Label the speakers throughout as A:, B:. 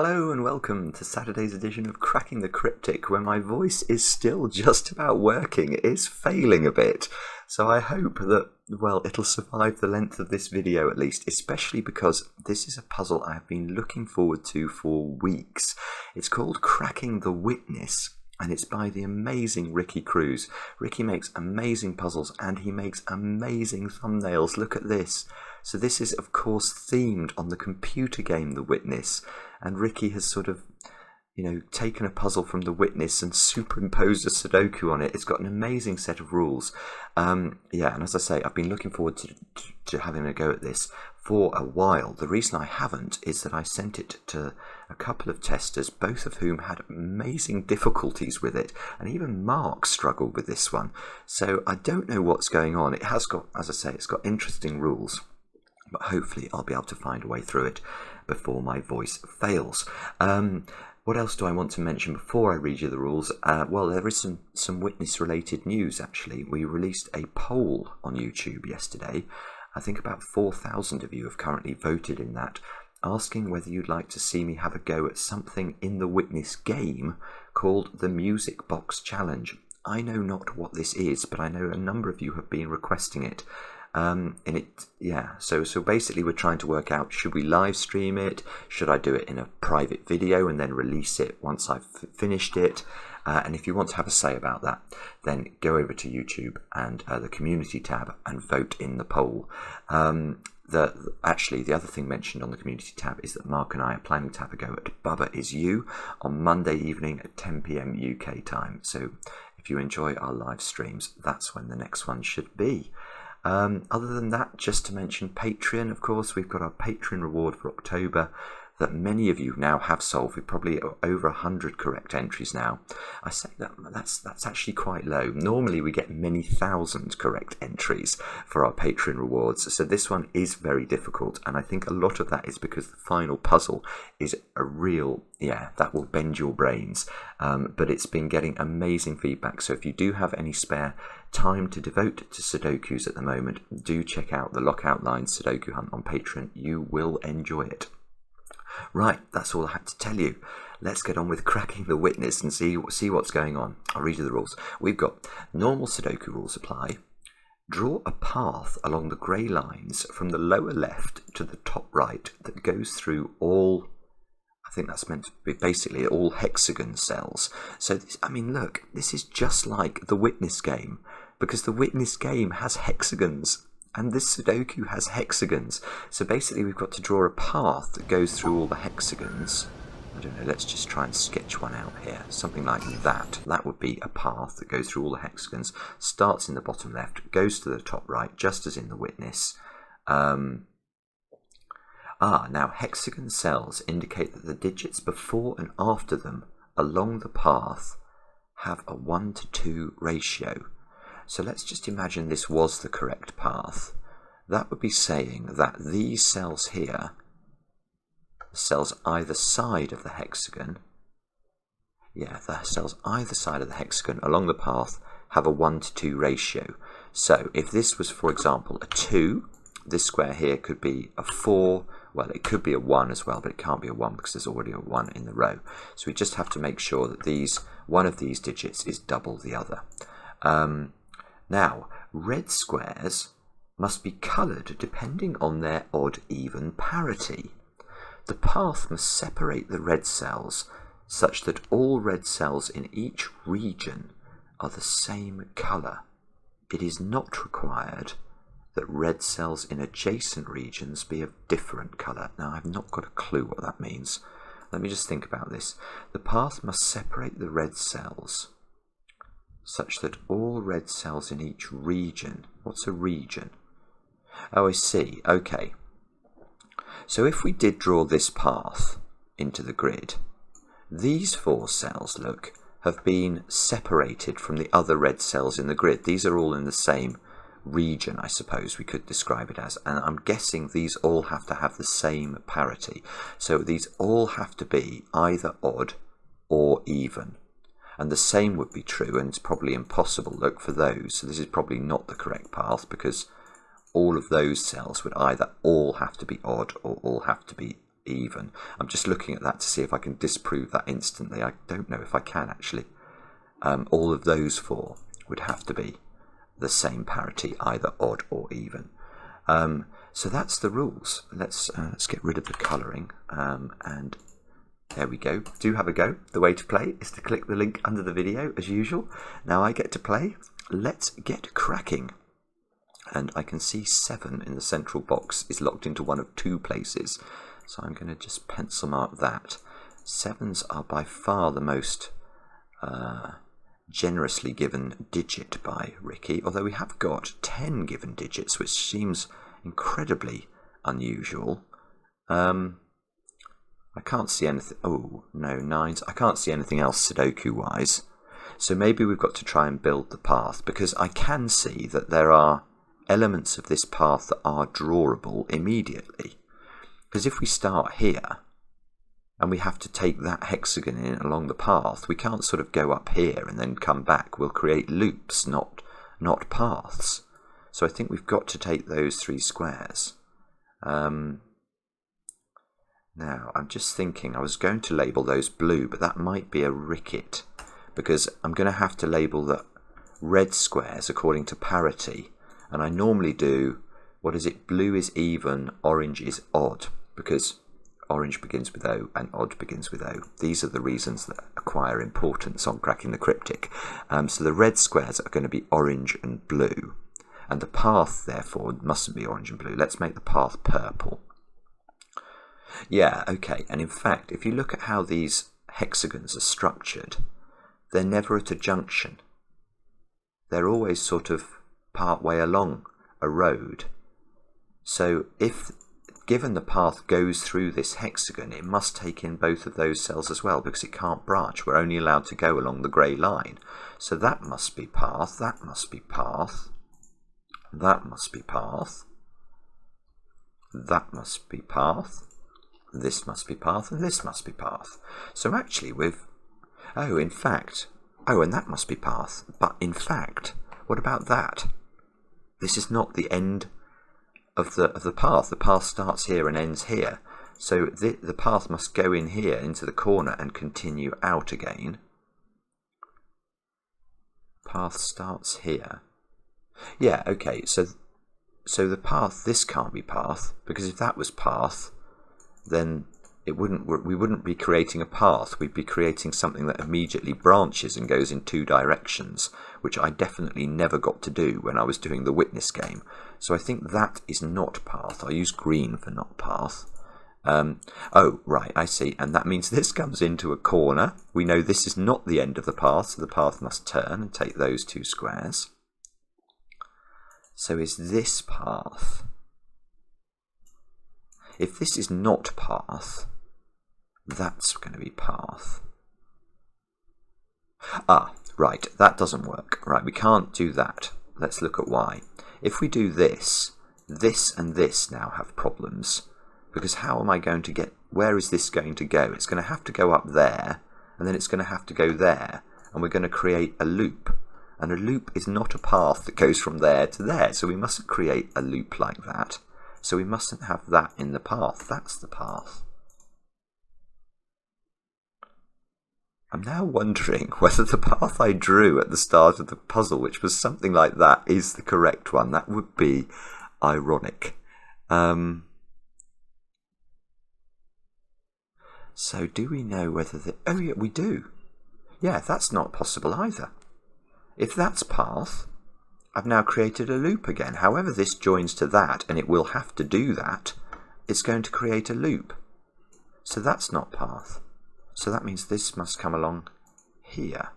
A: Hello and welcome to Saturday's edition of Cracking the Cryptic, where my voice is still just about working. It is failing a bit, so I hope that, well, it'll survive the length of this video at least, especially because this is a puzzle I've been looking forward to for weeks. It's called Cracking the Witness, and it's by the amazing Cruz. Ricky makes amazing puzzles and he makes amazing thumbnails. Look at this. So this is, of course, themed on the computer game The Witness, and Ricky has sort of, taken a puzzle from The Witness and superimposed a Sudoku on it. It's got an amazing set of rules. And as I say, I've been looking forward to having a go at this for a while. The reason I haven't is that I sent it to a couple of testers, both of whom had amazing difficulties with it, and even Mark struggled with this one. So I don't know what's going on. It has got, as I say, it's got interesting rules, but hopefully I'll be able to find a way through it before my voice fails. What else do I want to mention before I read you the rules? Well, there is some witness-related news, actually. We released a poll on YouTube yesterday. I think about 4,000 of you have currently voted in that, asking whether you'd like to see me have a go at something in the Witness game called the Music Box Challenge. I know not what this is, but I know a number of you have been requesting it. So basically we're trying to work out, should we live stream it? Should I do it in a private video and then release it once I've finished it? And if you want to have a say about that, then go over to YouTube and the community tab and vote in the poll. Actually, the other thing mentioned on the community tab is that Mark and I are planning to have a go at Bubba Is You on Monday evening at 10 PM UK time. So if you enjoy our live streams, that's when the next one should be. Other than that, just to mention Patreon, of course, we've got our Patreon reward for October that many of you now have solved. We've probably over 100 correct entries now. I say that's actually quite low. Normally we get many thousand correct entries for our Patreon rewards, so this one is very difficult, and I think a lot of that is because the final puzzle is a real, that will bend your brains, but it's been getting amazing feedback. So if you do have any spare time to devote to Sudokus at the moment, do check out the Lockout Line Sudoku Hunt on Patreon. You will enjoy it. Right, that's all I had to tell you. Let's get on with cracking the witness and see what's going on. I'll read you the rules. We've got normal Sudoku rules apply. Draw a path along the grey lines from the lower left to the top right that goes through all, I think that's meant to be basically all hexagon cells. So, look, this is just like the Witness game, because the Witness game has hexagons. And this Sudoku has hexagons. So basically we've got to draw a path that goes through all the hexagons. I don't know, let's just try and sketch one out here. Something like that. That would be a path that goes through all the hexagons. Starts in the bottom left, goes to the top right, just as in the Witness. Now hexagon cells indicate that the digits before and after them along the path have a 1:2 ratio. So let's just imagine this was the correct path. That would be saying that these cells here, the cells either side of the hexagon, the cells either side of the hexagon along the path have a 1:2 ratio. So if this was, for example, a 2, this square here could be a 4, well, it could be a 1 as well, but it can't be a 1 because there's already a 1 in the row. So we just have to make sure that one of these digits is double the other. Now, red squares must be coloured depending on their odd-even parity. The path must separate the red cells such that all red cells in each region are the same colour. It is not required that red cells in adjacent regions be of different colour. Now, I've not got a clue what that means. Let me just think about this. The path must separate the red cells such that all red cells in each region. What's a region? Oh, I see. Okay. So if we did draw this path into the grid, these 4 cells, look, have been separated from the other red cells in the grid. These are all in the same region, I suppose we could describe it as, and I'm guessing these all have to have the same parity. So these all have to be either odd or even. And the same would be true, and it's probably impossible, look, for those. So this is probably not the correct path, because all of those cells would either all have to be odd or all have to be even. I'm just looking at that to see if I can disprove that instantly. I don't know if I can actually. All of those four would have to be the same parity, either odd or even. So that's the rules. Let's get rid of the colouring, and there we go. Do have a go. The way to play is to click the link under the video as usual. Now I get to play. Let's get cracking. And I can see 7 in the central box is locked into one of 2 places. So I'm going to just pencil mark that. 7s are by far the most generously given digit by Ricky, although we have got 10 given digits, which seems incredibly unusual. I can't see anything. Oh, no, 9s. I can't see anything else Sudoku-wise. So maybe we've got to try and build the path, because I can see that there are elements of this path that are drawable immediately. Because if we start here, and we have to take that hexagon in along the path, we can't sort of go up here and then come back. We'll create loops, not paths. So I think we've got to take those 3 squares. Now, I'm just thinking, I was going to label those blue, but that might be a ricket, because I'm going to have to label the red squares according to parity. And I normally do, what is it, blue is even, orange is odd, because orange begins with O and odd begins with O. These are the reasons that acquire importance on cracking the cryptic. So the red squares are going to be orange and blue, and the path, therefore, mustn't be orange and blue. Let's make the path purple. Yeah, okay, and in fact, if you look at how these hexagons are structured, they're never at a junction. They're always sort of part way along a road. So if given the path goes through this hexagon, it must take in both of those cells as well, because it can't branch. We're only allowed to go along the grey line. So that must be path, that must be path, that must be path, that must be path, this must be path, and this must be path. So actually we've, oh, in fact, oh, and that must be path. But in fact, what about that? This is not the end of the path. The path starts here and ends here. So the path must go in here into the corner and continue out again. Path starts here. Yeah, okay, so the path, this can't be path, because if that was path, then we wouldn't be creating a path. We'd be creating something that immediately branches and goes in 2 directions, which I definitely never got to do when I was doing the witness game. So I think that is not path. I'll use green for not path. Oh, right, I see. And that means this comes into a corner. We know this is not the end of the path, so the path must turn and take those 2 squares. So is this path? If this is not path, that's going to be path. Ah, right, that doesn't work. Right, we can't do that. Let's look at why. If we do this, this and this now have problems. Because how am I going to get, where is this going to go? It's going to have to go up there, and then it's going to have to go there, and we're going to create a loop. And a loop is not a path that goes from there to there, so we mustn't create a loop like that. So we mustn't have that in the path. That's the path. I'm now wondering whether the path I drew at the start of the puzzle, which was something like that, is the correct one. That would be ironic. So do we know whether the... Oh yeah, we do. Yeah, that's not possible either. If that's path, I've now created a loop again. However this joins to that, and it will have to do that, it's going to create a loop. So that's not path. So that means this must come along here.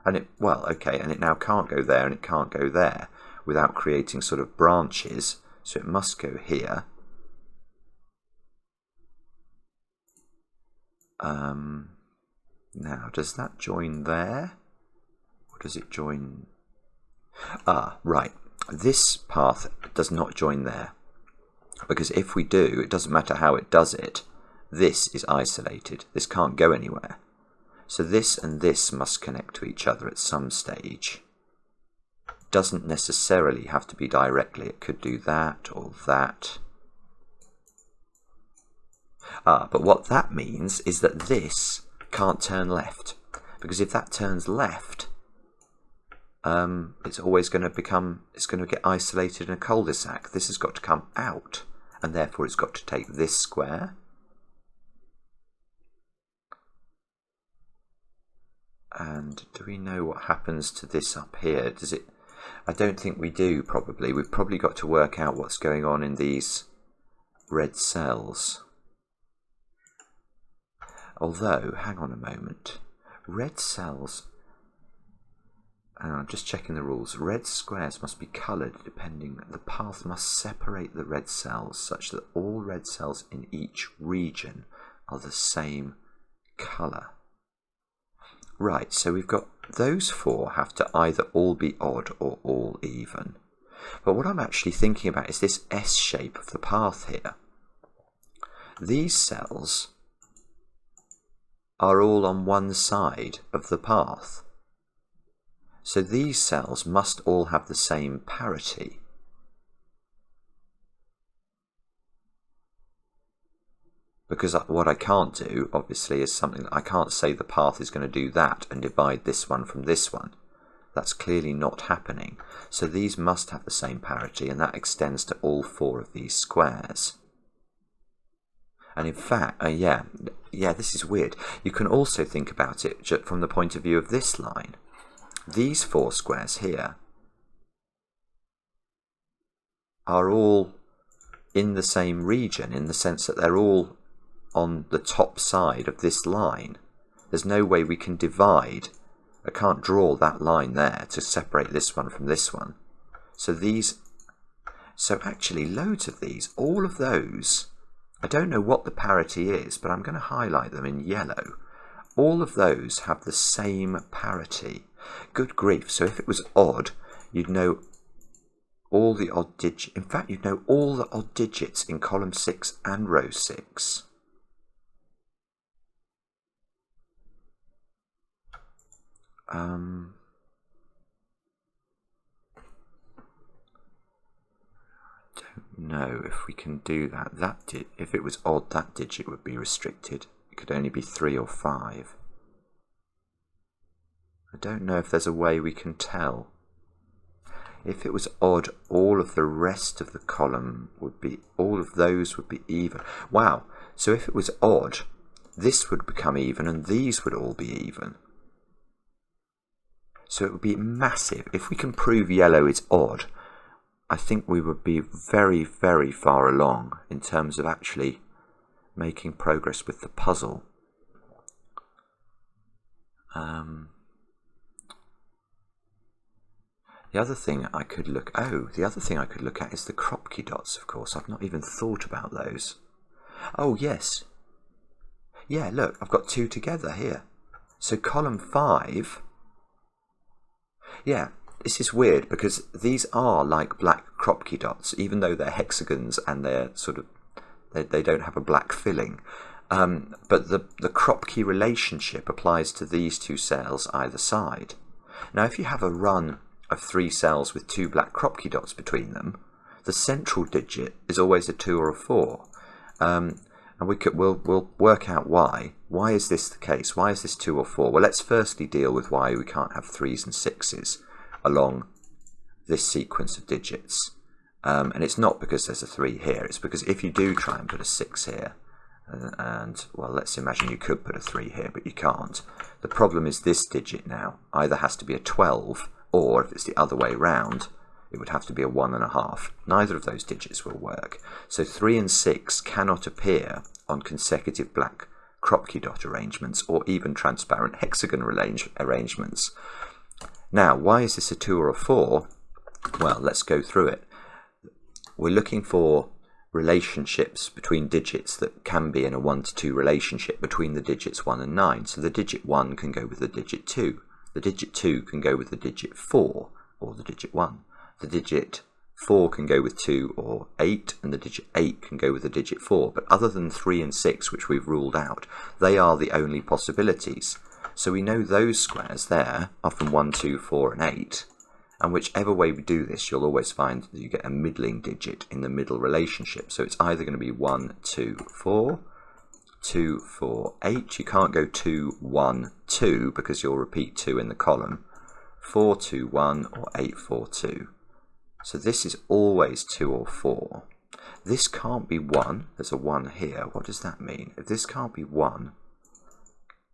A: And it, well, okay, and it now can't go there and it can't go there without creating sort of branches. So it must go here. Now, does that join there? Or does it join... Ah, right. This path does not join there. Because if we do, it doesn't matter how it does it. This is isolated. This can't go anywhere. So this and this must connect to each other at some stage. Doesn't necessarily have to be directly. It could do that or that. But what that means is that this can't turn left, because if that turns left, it's always going to get isolated in a cul-de-sac. This has got to come out, and therefore it's got to take this square and do we know what happens to this up here? Does it? I don't think we do, probably. We've probably got to work out what's going on in these red cells. Although, hang on a moment. Red cells, I'm just checking the rules. Red squares must be coloured depending. The path must separate the red cells such that all red cells in each region are the same colour. Right, so we've got those four have to either all be odd or all even. But what I'm actually thinking about is this S shape of the path here. These cells are all on one side of the path. So these cells must all have the same parity. Because what I can't do, obviously, is something that I can't say the path is going to do that and divide this one from this one. That's clearly not happening. So these must have the same parity, and that extends to all four of these squares. And in fact, yeah, this is weird. You can also think about it from the point of view of this line. These four squares here are all in the same region, in the sense that they're all on the top side of this line. There's no way we can divide. I can't draw that line there to separate this one from this one. So actually loads of these, all of those, I don't know what the parity is, but I'm going to highlight them in yellow. All of those have the same parity. Good grief, so if it was odd, you'd know all the odd digits. In fact, you'd know all the odd digits in column 6 and row 6. Don't know if we can do that. If it was odd, that digit would be restricted. It could only be 3 or 5. I don't know if there's a way we can tell. If it was odd, all of the rest of the column would be, all of those would be even. Wow, so if it was odd, this would become even and these would all be even. So it would be massive. If we can prove yellow is odd, I think we would be very, very far along in terms of actually making progress with the puzzle. The other thing I could look at is the Kropki dots, of course. I've not even thought about those. Oh, yes. Yeah, look, I've got two together here. So column 5, yeah, this is weird because these are like black Kropki dots, even though they're hexagons and they're sort of, they don't have a black filling. But the Kropki relationship applies to these two cells either side. Now, if you have a run of 3 cells with 2 black Kropki dots between them, the central digit is always a 2 or a 4. And we'll work out why. Why is this the case? Why is this 2 or 4? Well, let's firstly deal with why we can't have 3s and 6s along this sequence of digits. And it's not because there's a 3 here. It's because if you do try and put a 6 here, and well, let's imagine you could put a 3 here, but you can't. The problem is this digit now either has to be a 12, or if it's the other way round, it would have to be a 1.5. Neither of those digits will work. So 3 and 6 cannot appear on consecutive black Kropki dot arrangements or even transparent hexagon arrangements. Now, why is this a 2 or a 4? Well, let's go through it. We're looking for relationships between digits that can be in a 1 to 2 relationship between the digits 1 and 9. So the digit 1 can go with the digit 2. The digit 2 can go with the digit 4 or the digit 1. The digit 4 can go with 2 or 8, and the digit 8 can go with the digit 4. But other than 3 and 6, which we've ruled out, they are the only possibilities. So we know those squares there are from 1, 2, 4 and 8. And whichever way we do this, you'll always find that you get a middling digit in the middle relationship. So it's either going to be 1, 2, 4, 2, 4, 8. You can't go 2, 1, 2 because you'll repeat 2 in the column. 4, 2, 1 or 8, 4, 2. So this is always 2 or 4. This can't be 1. There's a 1 here. What does that mean? If this can't be 1,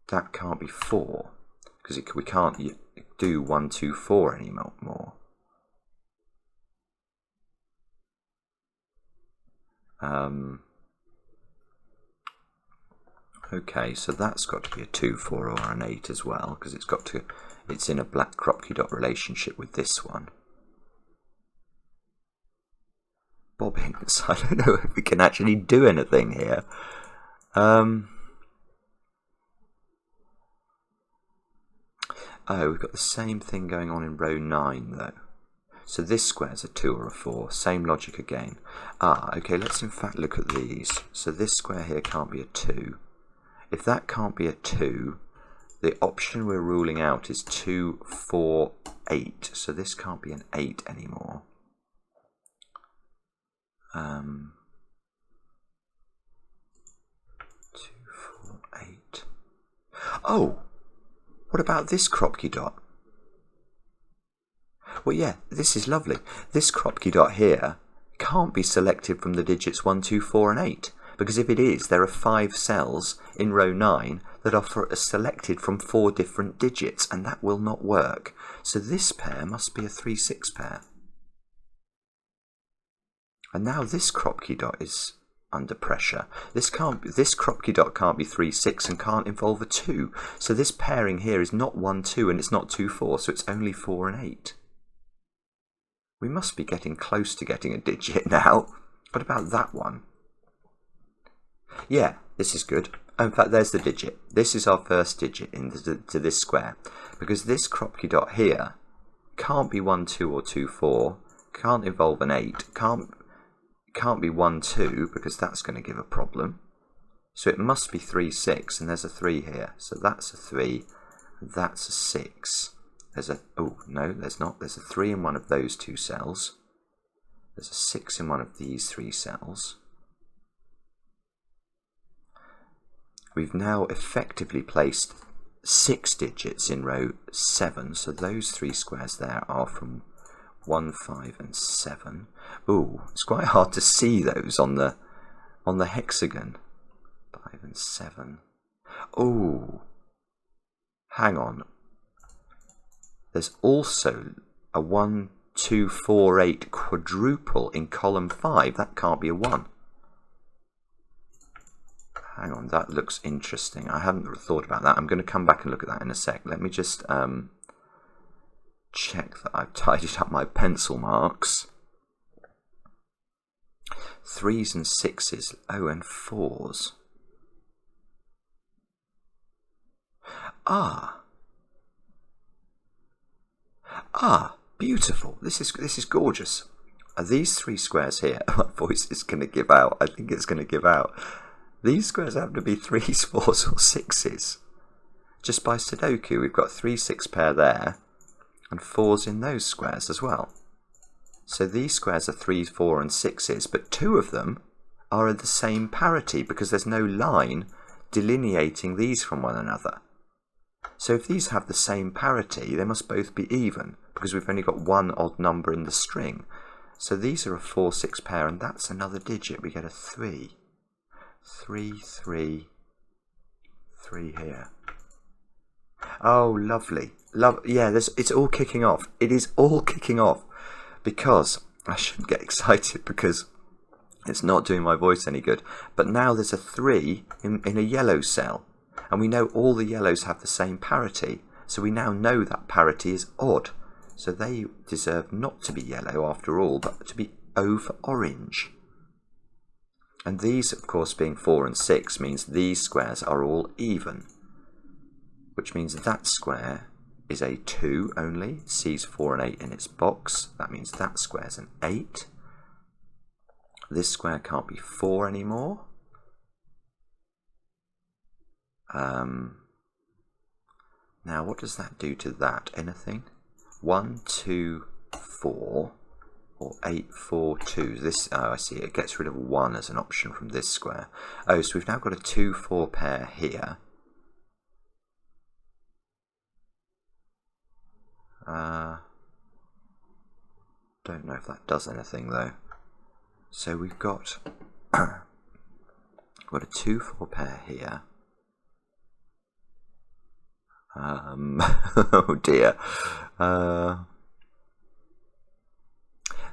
A: that can't be 4 because we can't do 1, 2, 4 anymore. Okay, so that's got to be a 2, 4 or an 8 as well because it's in a black Kropki dot relationship with this one. Bobbins. I don't know if we can actually do anything here. Oh, we've got the same thing going on in row 9 though. So this square's a 2 or a 4. Same logic again. Okay, let's in fact look at these. So this square here can't be a 2. If that can't be a 2, the option we're ruling out is 2, 4, 8. So this can't be an 8 anymore. 2, 4, 8. Oh, what about this Kropki dot? Well, yeah, this is lovely. This Kropki dot here can't be selected from the digits 1, 2, 4 and 8. Because if it is, there are 5 cells in row 9 that are selected from 4 different digits, and that will not work. So this pair must be a 3, 6 pair. And now this Kropki dot is under pressure. This Kropki dot can't be 3, 6 and can't involve a 2. So this pairing here is not 1, 2 and it's not 2, 4, so it's only 4 and 8. We must be getting close to getting a digit now. What about that one? Yeah, this is good. In fact, there's the digit. This is our first digit into this square. Because this Kropki dot here can't be 1, 2 or 2, 4. Can't involve an 8. Can't be 1, 2 because that's going to give a problem. So it must be 3, 6 and there's a 3 here. So that's a 3. That's a 6. There's a... Oh, no, there's not. There's a 3 in one of those 2 cells. There's a 6 in one of these 3 cells. We've now effectively placed 6 digits in row 7, so those 3 squares there are from 1, 5 and 7. Ooh, it's quite hard to see those on the hexagon. 5 and 7. Ooh, hang on. There's also a 1, 2, 4, 8 quadruple in column 5. That can't be a 1. Hang on, that looks interesting. I hadn't thought about that. I'm going to come back and look at that in a sec. Let me just check that I've tidied up my pencil marks. 3s and 6s. Oh, and 4s. Beautiful. This is gorgeous. These 3 squares here. My voice is going to give out. I think it's going to give out. These squares have to be 3s, 4s or 6s. Just by Sudoku, we've got 3, 6 pair there and 4s in those squares as well. So these squares are 3s, 4 and 6s, but 2 of them are the same parity because there's no line delineating these from one another. So if these have the same parity, they must both be even because we've only got one odd number in the string. So these are a 4, 6 pair and that's another digit. We get a 3. 3, 3, 3 here. Oh, lovely. Yeah, it's all kicking off. It is all kicking off because I shouldn't get excited because it's not doing my voice any good. But now there's a 3 in a yellow cell. And we know all the yellows have the same parity. So we now know that parity is odd. So they deserve not to be yellow after all, but to be O for orange. And these, of course, being 4 and 6 means these squares are all even. Which means that square is a 2 only. Sees 4 and 8 in its box. That means that square's an 8. This square can't be 4 anymore. Now, what does that do to that? Anything? 1, 2, 4. or 8, 4, 2. This, oh, I see, it gets rid of 1 as an option from this square. Oh, so we've now got a 2, 4 pair here. Don't know if that does anything though. So we've got got a 2, 4 pair here. Oh dear.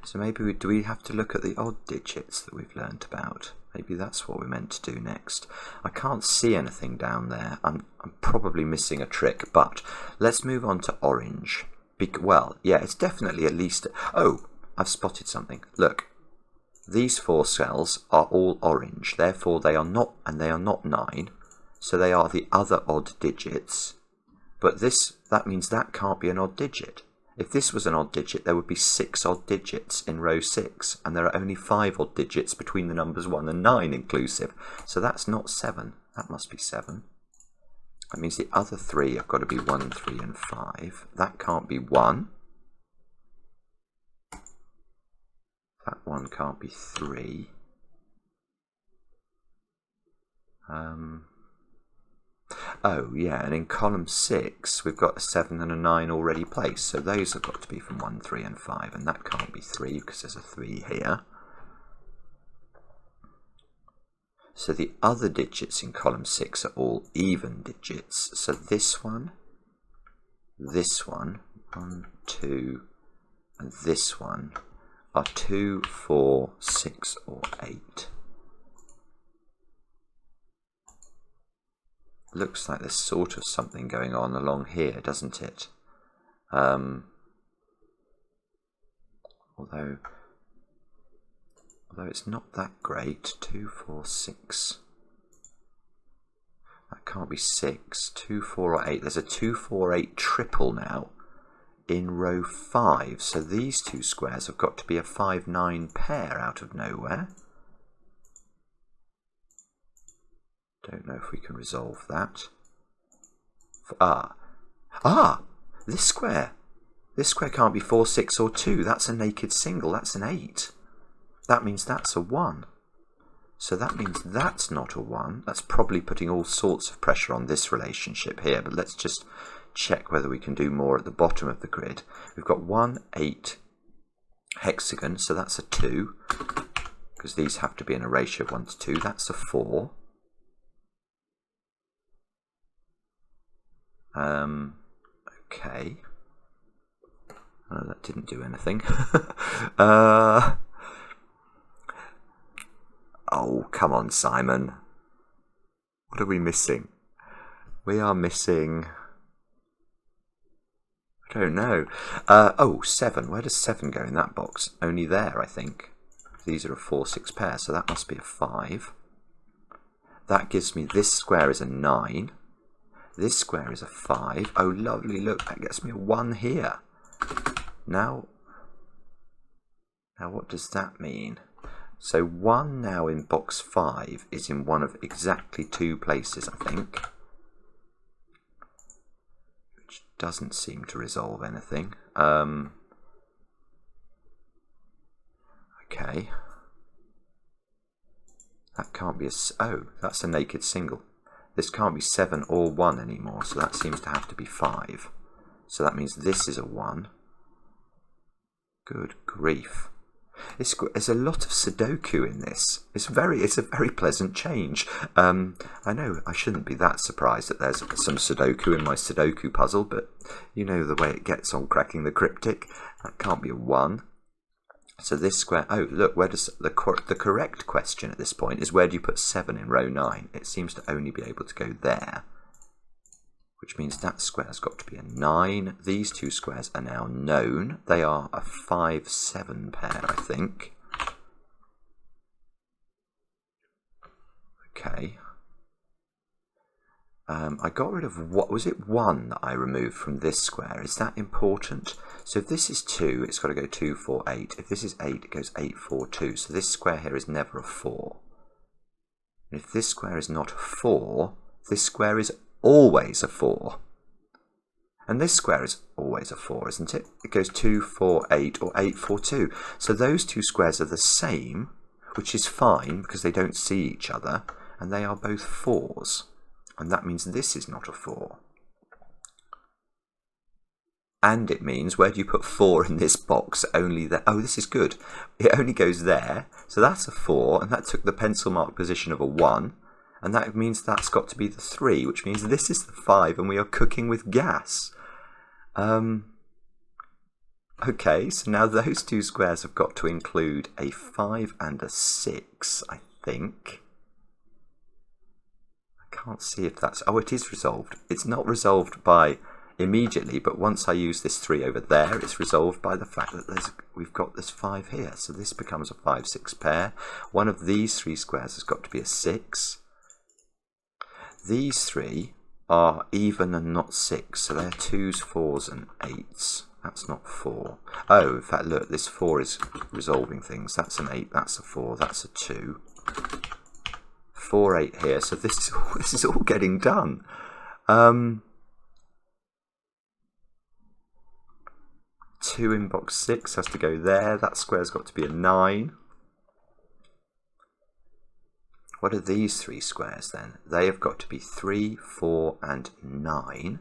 A: So maybe do we have to look at the odd digits that we've learnt about? Maybe that's what we're meant to do next. I can't see anything down there. I'm probably missing a trick, but let's move on to orange. Well, yeah, it's definitely at least... Oh, I've spotted something. Look, these 4 cells are all orange. Therefore, they are not, and they are not 9. So they are the other odd digits. But that means that can't be an odd digit. If this was an odd digit, there would be 6 odd digits in row 6, and there are only 5 odd digits between the numbers 1 and 9 inclusive. So that's not 7. That must be 7. That means the other 3 have got to be 1, 3, and 5. That can't be 1. That one can't be 3. Oh yeah, and in column 6 we've got a 7 and a 9 already placed, so those have got to be from 1, 3 and 5, and that can't be 3 because there's a 3 here. So the other digits in column 6 are all even digits, so this one, 1, 2, and this one are 2, 4, 6 or 8. Looks like there's sort of something going on along here, doesn't it? Although it's not that great. 2, 4, 6. That can't be 6. 2, 4 or 8. There's a 2, 4, 8 triple now in row 5. So these 2 squares have got to be a 5, 9 pair out of nowhere. Don't know if we can resolve that. This square can't be 4, 6 or 2. That's a naked single. That's an 8. That means that's a 1. So that means that's not a 1. That's probably putting all sorts of pressure on this relationship here, but let's just check whether we can do more at the bottom of the grid. We've got 1, 8 hexagon, so that's a 2, because these have to be in a ratio of 1 to 2. That's a 4. Okay. Oh, that didn't do anything. Oh, come on, Simon. What are we missing? We are missing... I don't know. Oh, 7. Where does 7 go in that box? Only there, I think. These are a 4, 6 pair, so that must be a 5. That gives me this square is a 9. This square is a 5. Oh, lovely, look, that gets me a 1 here. Now what does that mean? So 1 now in box 5 is in one of exactly 2 places, I think. Which doesn't seem to resolve anything. Okay. That can't be a... Oh, that's a naked single. This can't be 7 or 1 anymore, so that seems to have to be 5. So that means this is a 1. Good grief. There's a lot of Sudoku in this. It's a very pleasant change. I know I shouldn't be that surprised that there's some Sudoku in my Sudoku puzzle, but you know the way it gets on cracking the cryptic. That can't be a 1. So this square, oh look, where does the correct question at this point is where do you put 7 in row 9? It seems to only be able to go there, which means that square's got to be a 9. These 2 squares are now known. They are a 5, 7 pair, I think. Okay. I got rid of, what was it, 1 that I removed from this square? Is that important? So if this is 2, it's got to go 2, 4, 8. If this is 8, it goes 8, 4, 2. So this square here is never a 4. And if this square is not a 4, this square is always a 4. And this square is always a 4, isn't it? It goes 2, 4, 8, or 8, 4, 2. So those two squares are the same, which is fine because they don't see each other, and they are both 4s. And that means this is not a 4. And it means, where do you put 4 in this box? Only there. Oh, this is good. It only goes there. So that's a 4, and that took the pencil mark position of a 1. And that means that's got to be the 3, which means this is the 5, and we are cooking with gas. Okay, so now those two squares have got to include a 5 and a 6, I think. I can't see if that's... Oh, it is resolved. It's not resolved by immediately, but once I use this 3 over there, it's resolved by the fact that we've got this 5 here. So this becomes a 5, 6 pair. One of these 3 squares has got to be a 6. These 3 are even and not 6, so they're 2s, 4s and 8s. That's not 4. Oh, in fact, look, this 4 is resolving things. That's an 8, that's a 4, that's a 2. 4, 8 here, so this is all getting done. 2 in box 6 has to go there. That square's got to be a 9. What are these 3 squares then? They have got to be 3, 4 and 9.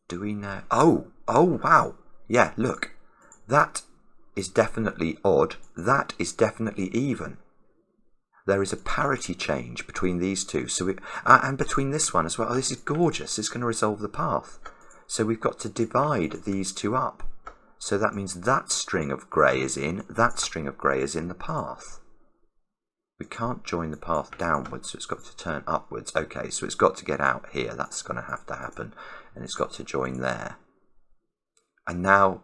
A: Do we know? Oh, wow. Yeah, look. That is definitely odd. That is definitely even. There is a parity change between these two. So and between this one as well. Oh, this is gorgeous. It's going to resolve the path. So we've got to divide these two up. So that means that string of grey is in, that string of grey is in the path. We can't join the path downwards, so it's got to turn upwards. Okay, so it's got to get out here. That's going to have to happen. And it's got to join there. And now,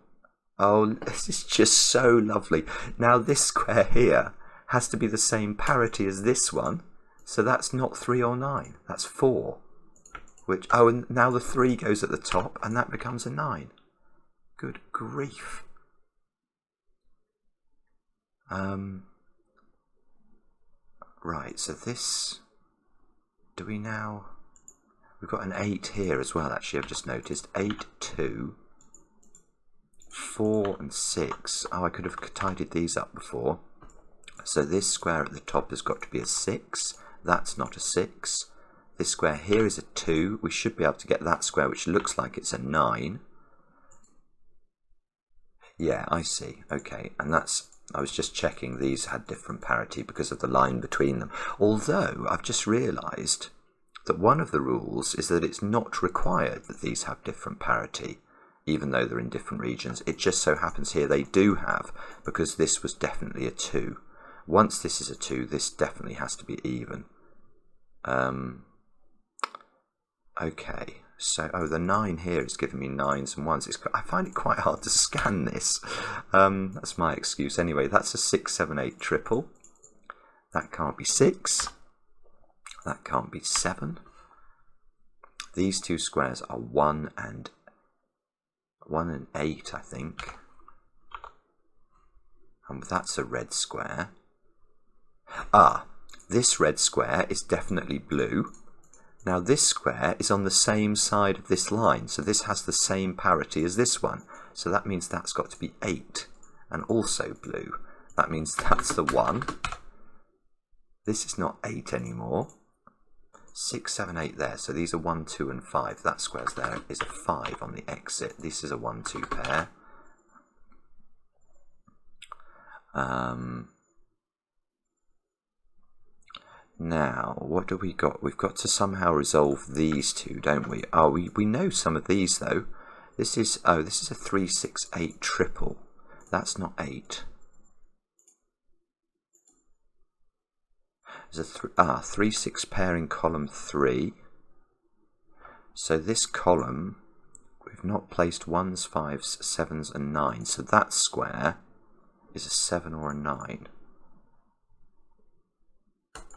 A: oh, this is just so lovely. Now this square here has to be the same parity as this one. So that's not 3 or 9, that's 4. Which, oh, and now the 3 goes at the top, and that becomes a 9. Good grief. Right, so this, do we now, we've got an 8 here as well, actually, I've just noticed. 8, 2, 4 and 6. Oh, I could have tidied these up before. So this square at the top has got to be a 6. That's not a 6. This square here is a 2. We should be able to get that square, which looks like it's a 9. Yeah, I see. Okay, and that's, I was just checking these had different parity because of the line between them. Although, I've just realised that one of the rules is that it's not required that these have different parity, even though they're in different regions. It just so happens here they do have, because this was definitely a 2. Once this is a 2, this definitely has to be even. Okay. So, oh, the 9 here is giving me 9s and 1s. I find it quite hard to scan this. That's my excuse. Anyway, that's a 6, 7, 8 triple. That can't be 6. That can't be 7. These two squares are 1 and 8, I think. And that's a red square. Ah, this red square is definitely blue. Now this square is on the same side of this line, so this has the same parity as this one. So that means that's got to be 8, and also blue. That means that's the 1. This is not 8 anymore. 6, 7, 8 there, so these are 1, 2 and 5. That square's there is a 5 on the exit. This is a 1, 2 pair. Now, what do we got? We've got to somehow resolve these two, don't we? Oh, we know some of these though. This is a 3, 6, 8 triple. That's not 8. There's a 3, 6 pair in column 3. So this column, we've not placed 1s, 5s, 7s and 9s. So that square is a 7 or a 9.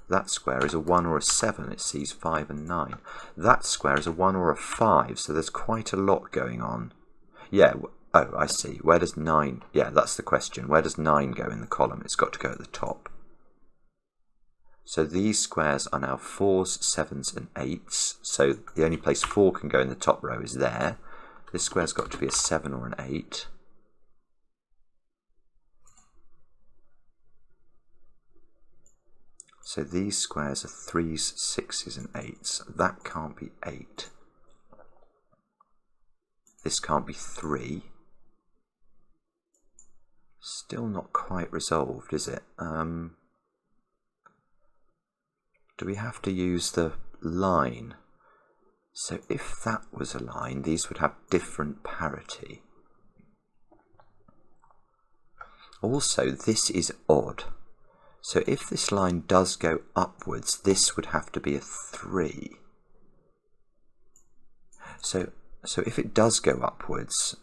A: That square is a 1 or a 7, it sees 5 and 9. That square is a 1 or a 5, so there's quite a lot going on. Yeah, oh, I see. Where does 9... Yeah, that's the question. Where does 9 go in the column? It's got to go at the top. So these squares are now 4s, 7s and 8s. So the only place 4 can go in the top row is there. This square's got to be a 7 or an 8. So these squares are 3s, 6s and 8s. That can't be 8. This can't be 3. Still not quite resolved, is it? Do we have to use the line? So if that was a line, these would have different parity. Also, this is odd. So if this line does go upwards, this would have to be a 3. So if it does go upwards,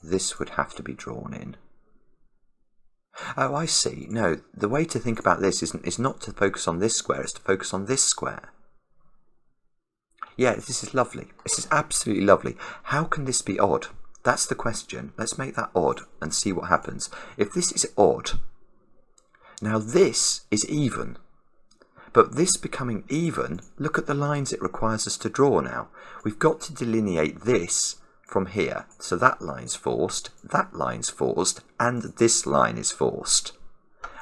A: this would have to be drawn in. Oh, I see. No, the way to think about this is not to focus on this square, it's to focus on this square. Yeah, this is lovely. This is absolutely lovely. How can this be odd? That's the question. Let's make that odd and see what happens. If this is odd, now this is even. But this becoming even, look at the lines it requires us to draw now. We've got to delineate this from here. So that line's forced, and this line is forced.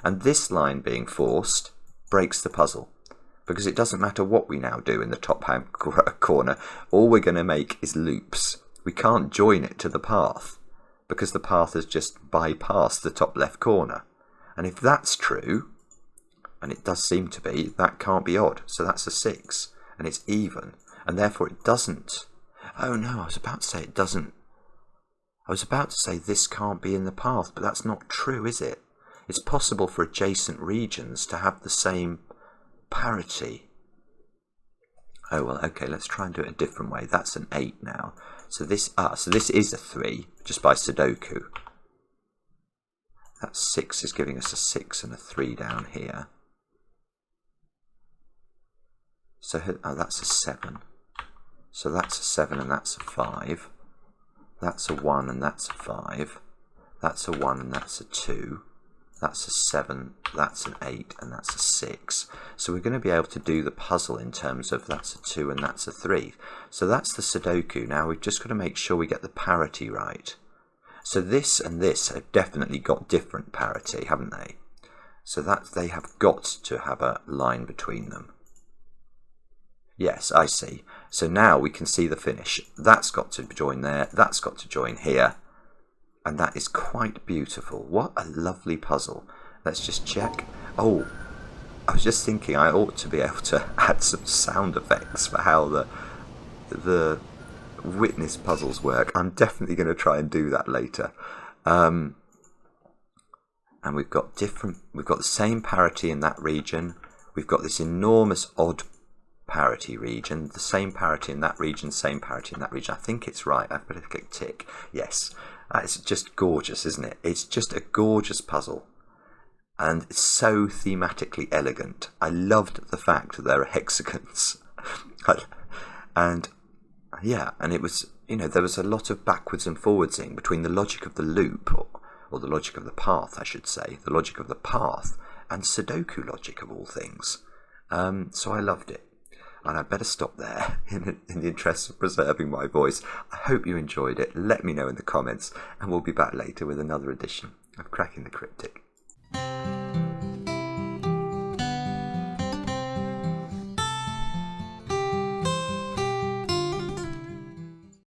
A: And this line being forced breaks the puzzle, because it doesn't matter what we now do in the top hand corner. All we're going to make is loops. We can't join it to the path, because the path has just bypassed the top left corner. And if that's true, and it does seem to be, that can't be odd. So that's a 6, and it's even, and therefore it doesn't. Oh no, I was about to say it doesn't. I was about to say this can't be in the path, but that's not true, is it? It's possible for adjacent regions to have the same parity. Oh well, okay, let's try and do it a different way. That's an 8 now. So this is a 3, just by Sudoku. That 6 is giving us a 6 and a 3 down here. So that's a 7. So that's a 7 and that's a 5. That's a 1 and that's a 5. That's a 1 and that's a 2. That's a 7, that's an 8 and that's a 6. So we're going to be able to do the puzzle in terms of that's a 2 and that's a 3. So that's the Sudoku. Now we've just got to make sure we get the parity right. So this and this have definitely got different parity, haven't they? So that they have got to have a line between them. Yes, I see. So now we can see the finish. That's got to join there, that's got to join here. And that is quite beautiful. What a lovely puzzle. Let's just check. Oh, I was just thinking I ought to be able to add some sound effects for how the witness puzzles work. I'm definitely going to try and do that later. And we've got the same parity in that region. We've got this enormous odd parity region, the same parity in that region, same parity in that region. I think it's right. I've better click tick. Yes. It's just gorgeous, isn't it? It's just a gorgeous puzzle. And it's so thematically elegant. I loved the fact that there are hexagons. And yeah, and it was, you know, there was a lot of backwards and forwardsing between the logic of the loop, or the logic of the path, I should say, the logic of the path, and Sudoku logic of all things. So I loved it. And I better stop there in the interest of preserving my voice. I hope you enjoyed it. Let me know in the comments, and we'll be back later with another edition of Cracking the Cryptic.